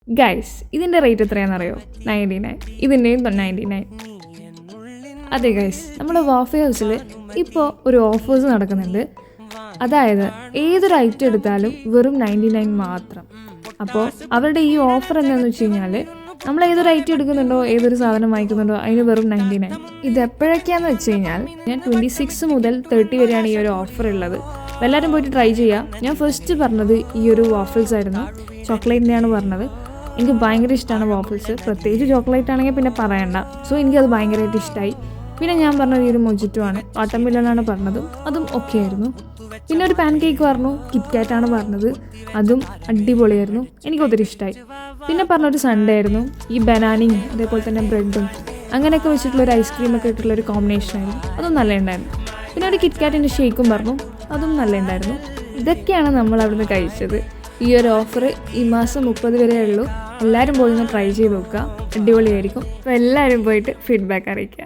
Guys ഇതിൻ്റെ rate എത്രയാണെന്നറിയോ? 99. ഇതിൻ്റെയും 99. അതെ ഗൈസ്, നമ്മുടെ വാഫി ഹൗസിൽ ഇപ്പോൾ ഒരു ഓഫേഴ്സ് നടക്കുന്നുണ്ട്. അതായത് ഏതൊരു ഐറ്റം എടുത്താലും വെറും 99 മാത്രം. അപ്പോൾ അവരുടെ ഈ ഓഫർ എന്താണെന്ന് വെച്ച് കഴിഞ്ഞാൽ നമ്മൾ ഏതൊരു ഐറ്റം എടുക്കുന്നുണ്ടോ, ഏതൊരു സാധനം വാങ്ങിക്കുന്നുണ്ടോ അതിന് വെറും 99. ഇത് എപ്പോഴൊക്കെയാണെന്ന് വെച്ച് കഴിഞ്ഞാൽ 26 മുതൽ 30 വരെയാണ് ഈ ഒരു ഓഫർ ഉള്ളത്. അപ്പോൾ എല്ലാവരും പോയിട്ട് ട്രൈ ചെയ്യാം. ഞാൻ ഫസ്റ്റ് പറഞ്ഞത് ഈ ഒരു വാഫിൾസ് ആയിരുന്നു, ചോക്ലേറ്റിൻ്റെയാണ് പറഞ്ഞത്. എനിക്ക് ഭയങ്കര ഇഷ്ടമാണ് വാഫിൾസ്, പ്രത്യേകിച്ച് ചോക്ലേറ്റ് ആണെങ്കിൽ പിന്നെ പറയണ്ട. സോ എനിക്കത് ഭയങ്കരമായിട്ട് ഇഷ്ടമായി. പിന്നെ ഞാൻ പറഞ്ഞത് ഈ ഒരു മൊജിറ്റോ ആണ്, വാട്ടർമെലനാണ് പറഞ്ഞത്, അതും ഓക്കെ ആയിരുന്നു. പിന്നെ ഒരു പാൻ കേക്ക് പറഞ്ഞു, കിറ്റ്കാറ്റാണ് പറഞ്ഞത്, അതും അടിപൊളിയായിരുന്നു, എനിക്ക് ഒത്തിരി ഇഷ്ടമായി. പിന്നെ പറഞ്ഞൊരു സൺഡേ ആയിരുന്നു, ഈ ബനാനയും അതേപോലെ തന്നെ ബ്രെഡും അങ്ങനെയൊക്കെ വെച്ചിട്ടുള്ളൊരു ഐസ്ക്രീമൊക്കെ ഇട്ടുള്ളൊരു കോമ്പിനേഷനായിരുന്നു, അതും നല്ല ഉണ്ടായിരുന്നു. പിന്നെ ഒരു കിറ്റ്കാറ്റിൻ്റെ ഷേക്കും പറഞ്ഞു, അതും നല്ല ഉണ്ടായിരുന്നു. ഇതൊക്കെയാണ് നമ്മൾ അവിടുന്ന് കഴിച്ചത്. ഈ ഒരു ഓഫർ ഈ മാസം 30 വരെ ഉള്ളൂ. എല്ലാവരും പോയി ഒന്ന് ട്രൈ ചെയ്ത് നോക്കുക, അടിപൊളിയായിരിക്കും. അപ്പോൾ എല്ലാവരും പോയിട്ട് ഫീഡ്ബാക്ക് അറിയിക്കുക.